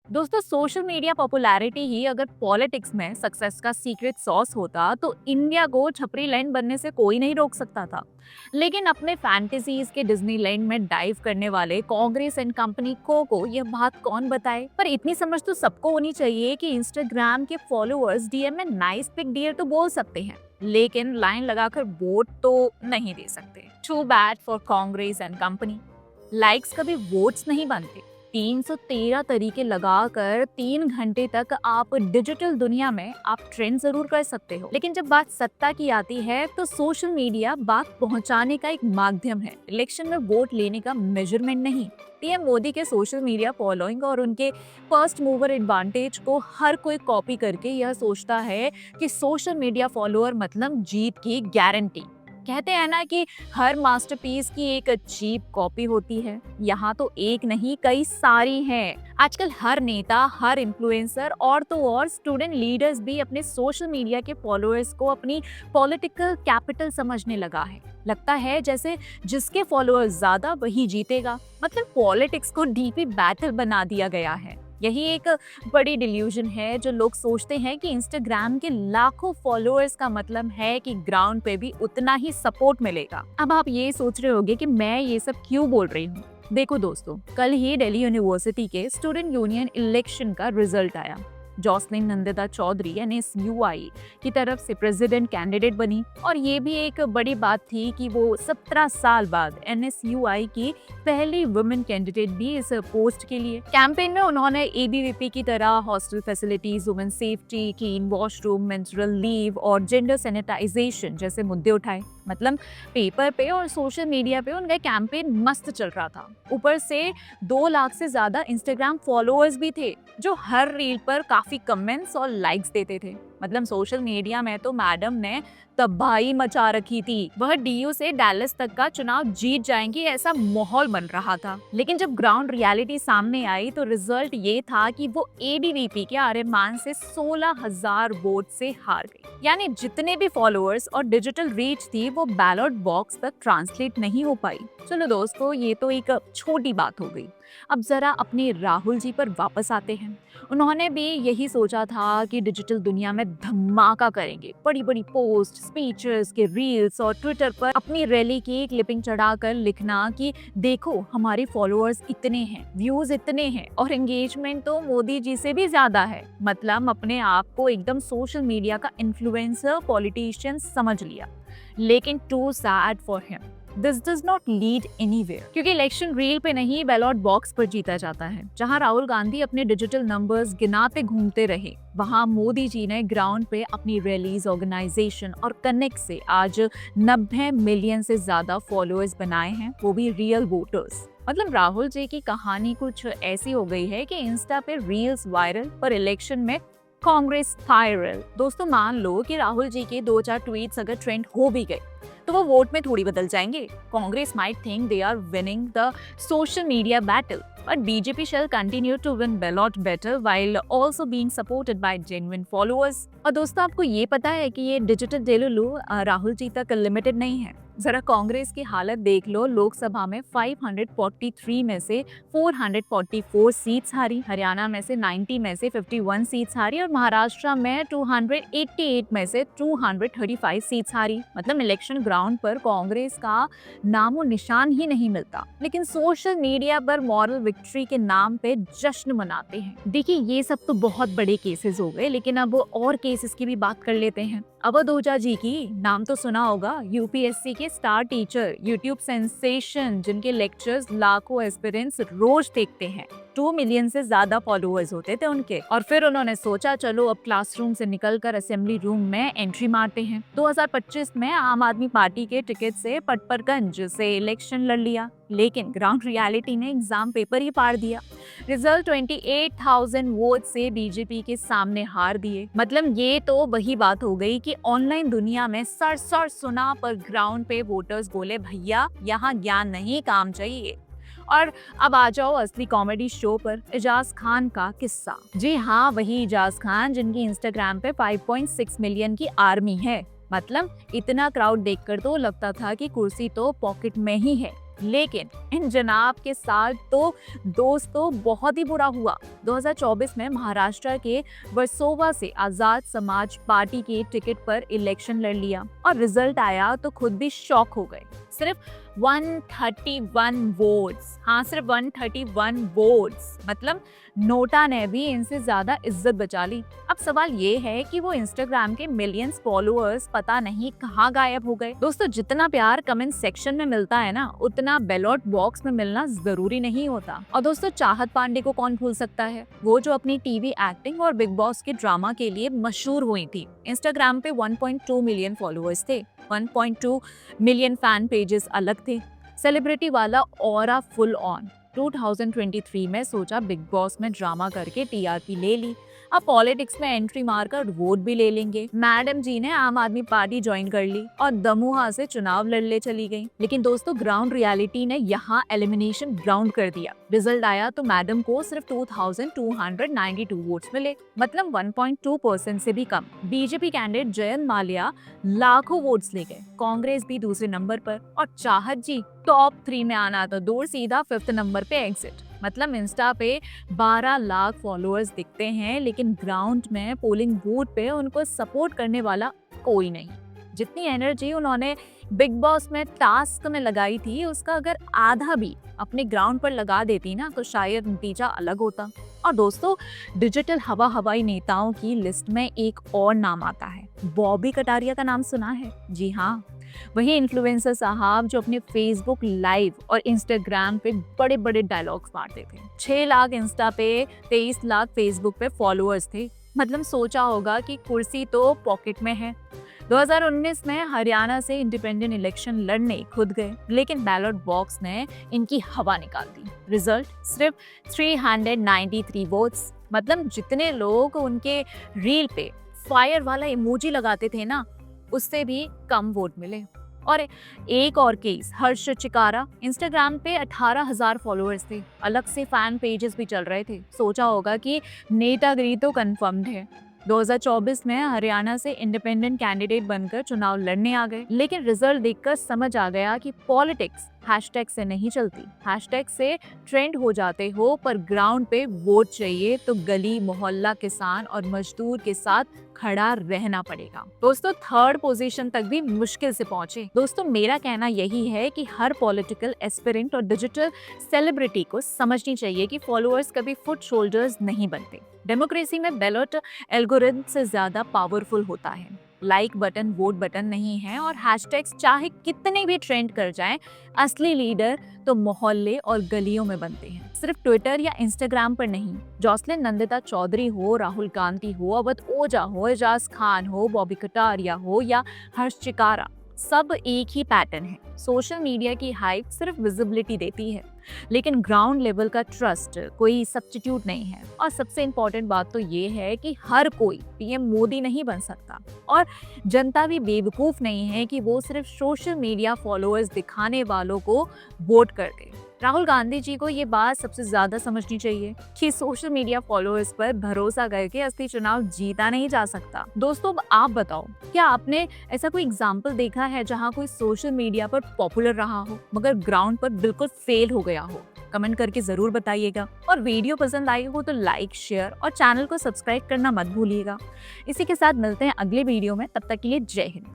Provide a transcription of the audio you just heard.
दोस्तों, social media popularity ही अगर politics में सक्सेस का सीक्रेट सॉस होता तो इंडिया को छपरी लैंड बनने से कोई नहीं रोक सकता था। लेकिन अपने फैंटेसीज के डिज्नीलैंड में डाइव करने वाले कांग्रेस एंड कंपनी को यह बात कौन बताए। पर इतनी समझ तो सबको होनी चाहिए कि इंस्टाग्राम के फॉलोअर्स डीएम में नाइस पिक डियर तो बोल सकते हैं, लेकिन लाइन लगाकर वोट तो नहीं दे सकते। Too bad for Congress and company. Likes कभी वोट्स नहीं बनते। 313 तरीके लगाकर 3 घंटे तक आप डिजिटल दुनिया में आप ट्रेंड जरूर कर सकते हो, लेकिन जब बात सत्ता की आती है तो सोशल मीडिया बात पहुंचाने का एक माध्यम है, इलेक्शन में वोट लेने का मेजरमेंट नहीं। पीएम मोदी के सोशल मीडिया फॉलोइंग और उनके फर्स्ट मूवर एडवांटेज को हर कोई कॉपी करके यह सोचता है कि सोशल मीडिया फॉलोअर मतलब जीत की गारंटी। कहते हैं ना कि हर मास्टरपीस की एक चीप कॉपी होती है। यहाँ तो एक नहीं, कई सारी हैं। आजकल हर नेता, हर इन्फ्लुएंसर और तो और स्टूडेंट लीडर्स भी अपने सोशल मीडिया के फॉलोअर्स को अपनी पॉलिटिकल कैपिटल समझने लगा है। लगता है जैसे जिसके फॉलोअर्स ज्यादा वही जीतेगा। मतलब पॉलिटिक्स को डीपी बैटल बना दिया गया है। यही एक बड़ी डिल्यूजन है जो लोग सोचते हैं कि इंस्टाग्राम के लाखों फॉलोअर्स का मतलब है कि ग्राउंड पे भी उतना ही सपोर्ट मिलेगा। अब आप ये सोच रहे होंगे कि मैं ये सब क्यों बोल रही हूँ। देखो दोस्तों, कल ही दिल्ली यूनिवर्सिटी के स्टूडेंट यूनियन इलेक्शन का रिजल्ट आया। जॉसलिन नंदिता चौधरी एनएसयूआई की तरफ से प्रेसिडेंट कैंडिडेट बनी, और ये भी एक बड़ी बात थी कि वो 17 साल बाद एनएसयूआई की पहली वुमेन कैंडिडेट भी इस पोस्ट के लिए। कैंपेन में उन्होंने एबीवीपी की तरह hostel facilities, women safety, clean washroom, menstrual leave और जेंडर सैनिटाइजेशन जैसे मुद्दे उठाए। मतलब पेपर पे और सोशल मीडिया पे उनका कैंपेन मस्त चल रहा था। ऊपर से 2 लाख से ज्यादा इंस्टाग्राम फॉलोअर्स भी थे जो हर रील पर काफी कमेंट्स और लाइक्स देते थे। मतलब सोशल मीडिया में तो मैडम ने तबाही मचा रखी थी। वह डीयू से डैलस तक का चुनाव जीत जाएंगी ऐसा माहौल बन रहा था। लेकिन जब ग्राउंड रियलिटी सामने आई तो रिजल्ट ये था कि वो एबीवीपी के आर्यमान से 16,000 वोट से हार गई। यानी जितने भी फॉलोअर्स और डिजिटल रीच थी वो बैलेट बॉक्स तक ट्रांसलेट नहीं हो पाई। चलो दोस्तों, ये तो एक छोटी बात हो गई। अब जरा अपने राहुल जी पर वापस आते हैं। उन्होंने भी यही सोचा था कि डिजिटल दुनिया में धमाका करेंगे। बड़ी बड़ी पोस्ट, स्पीचेस के रील्स और ट्विटर पर अपनी रैली की क्लिपिंग चढ़ाकर लिखना कि देखो हमारे फॉलोअर्स इतने हैं, व्यूज इतने हैं और एंगेजमेंट तो मोदी जी से भी ज्यादा है। मतलब अपने आप को एकदम सोशल मीडिया का इन्फ्लुएंसर पॉलिटिशियन समझ लिया। लेकिन too sad for him, this does not lead anywhere, क्योंकि इलेक्शन रील पे नहीं बैलेट बॉक्स पर जीता जाता है। जहां राहुल गांधी अपने डिजिटल नंबर्स गिनाते घूमते रहे, वहां मोदी जी ने ग्राउंड पे अपनी रैलीज, ऑर्गेनाइजेशन और कनेक्ट से आज 90 मिलियन से ज्यादा फॉलोअर्स बनाए हैं, वो भी रियल वोटर्स। मतलब राहुल जी की कहानी कुछ ऐसी हो गई है कि इंस्टा पे रील्स वायरल और इलेक्शन में कांग्रेस वायरल। दोस्तों, मान लो कि राहुल जी के 2-4 ट्वीट्स अगर ट्रेंड हो भी गए तो वो वोट में थोड़ी बदल जाएंगे। Congress might think they are winning the social media battle, but BJP shall continue to win ballot battle while also being supported by genuine followers। और दोस्तों, आपको ये पता है कि ये डिजिटल डेलुलू राहुल जी तक लिमिटेड नहीं है। जरा कांग्रेस की हालत देख लो। लोकसभा में 543 में से 444 सीट्स हारी, हरियाणा में से 90 में से 51 सीट्स हारी और महाराष्ट्र में 288 में से 235 सीट्स हारी। मतलब इलेक्शन ग्राउंड पर कांग्रेस का नामो निशान ही नहीं मिलता, लेकिन सोशल मीडिया पर मॉरल विक्ट्री के नाम पे जश्न मनाते हैं। देखिए, ये सब तो बहुत बड़े केसेस हो गए, लेकिन अब और केसेस की भी बात कर लेते हैं। अवध ओझा जी की नाम तो सुना होगा। यूपीएससी के स्टार टीचर, यूट्यूब सेंसेशन, जिनके लेक्चर्स लाखों एस्पिरेंट्स रोज देखते हैं। 2 मिलियन से ज्यादा फॉलोअर्स होते थे उनके। और फिर उन्होंने सोचा चलो अब क्लासरूम से निकलकर असेंबली रूम में एंट्री मारते हैं। 2025 में आम आदमी पार्टी के टिकट से पटपरगंज से इलेक्शन लड़ लिया, लेकिन ग्राउंड रियलिटी ने एग्जाम पेपर ही पार दिया। रिजल्ट 28,000 वोट से बीजेपी के सामने हार दिए। मतलब ये तो वही बात हो गई कि ऑनलाइन दुनिया में सर सर सुना, पर ग्राउंड पे वोटर्स बोले भैया यहाँ ज्ञान नहीं, काम चाहिए। और अब आ जाओ असली कॉमेडी शो पर, एजाज खान का किस्सा। जी हाँ, वही एजाज खान जिनकी इंस्टाग्राम पे 5.6 मिलियन की आर्मी है। मतलब इतना क्राउड देखकर तो लगता था कि कुर्सी तो पॉकेट में ही है। लेकिन इन जनाब के साथ तो दोस्तों बहुत ही बुरा हुआ। 2024 में महाराष्ट्र के वर्सोवा से आजाद समाज पार्टी के टिकट पर इलेक्शन लड़ लिया और रिजल्ट आया तो खुद भी शॉक हो गए। सिर्फ 131 वोट्स, हाँ सिर्फ 131 वोट्स, मतलब नोटा ने भी इनसे ज्यादा इज्जत बचा ली। अब सवाल ये है कि वो इंस्टाग्राम के मिलियंस फॉलोअर्स पता नहीं कहाँ गायब हो गए। दोस्तों जितना प्यार कमेंट सेक्शन में मिलता है ना, उतना बैलेट बॉक्स में मिलना जरूरी नहीं होता। और दोस्तों चाहत पांडे को कौन भूल सकता है, वो जो अपनी टीवी एक्टिंग और बिग बॉस के ड्रामा के लिए मशहूर हुई थी। इंस्टाग्राम पे 1.2 मिलियन फॉलोअर्स थे, 1.2 मिलियन फैन पेजेस अलग थे, सेलिब्रिटी वाला ऑरा फुल ऑन। 2023 में सोचा बिग बॉस में ड्रामा करके टीआरपी ले ली, अब पॉलिटिक्स में एंट्री मारकर वोट भी ले लेंगे। मैडम जी ने आम आदमी पार्टी ज्वाइन कर ली और दमोहा से चुनाव लड़ने चली गई। लेकिन दोस्तों ग्राउंड रियलिटी ने यहाँ एलिमिनेशन ग्राउंड कर दिया। रिजल्ट आया तो मैडम को सिर्फ 2292 वोट्स मिले, मतलब 1.2% से भी कम। बीजेपी कैंडिडेट जयंत माल्या लाखों वोट्स ले गए, कांग्रेस भी दूसरे नंबर पर और चाहत जी टॉप 3 में आना तो दूर, सीधा 5th नंबर पे एग्जिट। मतलब इंस्टा पे 12 लाख फॉलोअर्स दिखते हैं, लेकिन ग्राउंड में पोलिंग बूथ पे उनको सपोर्ट करने वाला कोई नहीं। जितनी एनर्जी उन्होंने बिग बॉस में टास्क में लगाई थी, उसका अगर आधा भी अपने ग्राउंड पर लगा देती ना तो शायद नतीजा अलग होता। और दोस्तों डिजिटल हवाई नेताओं की लिस्ट में एक और नाम आता है, बॉबी कटारिया का नाम सुना है? जी हाँ, वही इन्फ्लुएंसर साहब जो अपने फेसबुक लाइव और इंस्टाग्राम पे बड़े बड़े डायलॉग्स मारते थे। 6 लाख इंस्टा पे, 23 लाख फेसबुक पे फॉलोअर्स थे। मतलब सोचा होगा कि कुर्सी तो पॉकेट में है। 2019 में हरियाणा से इंडिपेंडेंट इलेक्शन लड़ने खुद गए, लेकिन बैलेट बॉक्स ने इनकी हवा निकाल दी। रिजल्ट सिर्फ 393 वोट्स, मतलब जितने लोग उनके रील पे फायर वाला इमोजी लगाते थे ना, उससे भी कम वोट मिले। और एक और केस, हर्ष चिकारा, इंस्टाग्राम पे 18,000 फॉलोअर्स थे, अलग से फैन पेजेस भी चल रहे थे। सोचा होगा कि नेतागिरी तो कंफर्म्ड है। 2024 में हरियाणा से इंडिपेंडेंट कैंडिडेट बनकर चुनाव लड़ने आ गए, लेकिन रिजल्ट देखकर समझ आ गया कि पॉलिटिक्स हैशटैग से नहीं चलती। हैशटैग से ट्रेंड हो जाते हो, पर ग्राउंड पे वोट चाहिए तो गली मोहल्ला, किसान और मजदूर के साथ खड़ा रहना पड़ेगा। दोस्तों 3rd पोजीशन तक भी मुश्किल से पहुंचे। दोस्तों मेरा कहना यही है कि हर पॉलिटिकल एस्पिरेंट और डिजिटल सेलिब्रिटी को समझनी चाहिए कि फॉलोअर्स कभी फुट शोल्डर्स नहीं बनते। डेमोक्रेसी में बैलेट एल्गोरिथम से ज्यादा पावरफुल होता है। लाइक बटन वोट बटन नहीं है, और हैशटैग्स चाहे कितने भी ट्रेंड कर जाएं, असली लीडर तो मोहल्ले और गलियों में बनते हैं, सिर्फ ट्विटर या इंस्टाग्राम पर नहीं। जॉसलिन नंदिता चौधरी हो, राहुल गांधी हो, अवध ओझा हो, एजाज खान हो, बॉबी कटारिया हो या हर्ष चिकारा, सब एक ही पैटर्न है। सोशल मीडिया की हाइप सिर्फ विजिबिलिटी देती है, लेकिन ग्राउंड लेवल का ट्रस्ट कोई सब्स्टिट्यूट नहीं है। और सबसे इम्पोर्टेंट बात तो ये है कि हर कोई पीएम मोदी नहीं बन सकता, और जनता भी बेवकूफ नहीं है कि वो सिर्फ सोशल मीडिया फॉलोअर्स दिखाने वालों को वोट कर दे। राहुल गांधी जी को ये बात सबसे ज्यादा समझनी चाहिए कि सोशल मीडिया फॉलोअर्स पर भरोसा करके असली चुनाव जीता नहीं जा सकता। दोस्तों आप बताओ, क्या आपने ऐसा कोई एग्जाम्पल देखा है जहाँ कोई सोशल मीडिया पर पॉपुलर रहा हो मगर ग्राउंड पर बिल्कुल फेल हो गया हो? कमेंट करके जरूर बताइएगा। और वीडियो पसंद आई हो तो लाइक, शेयर और चैनल को सब्सक्राइब करना मत भूलिएगा। इसी के साथ मिलते हैं अगले वीडियो में, तब तक के लिए जय हिंद।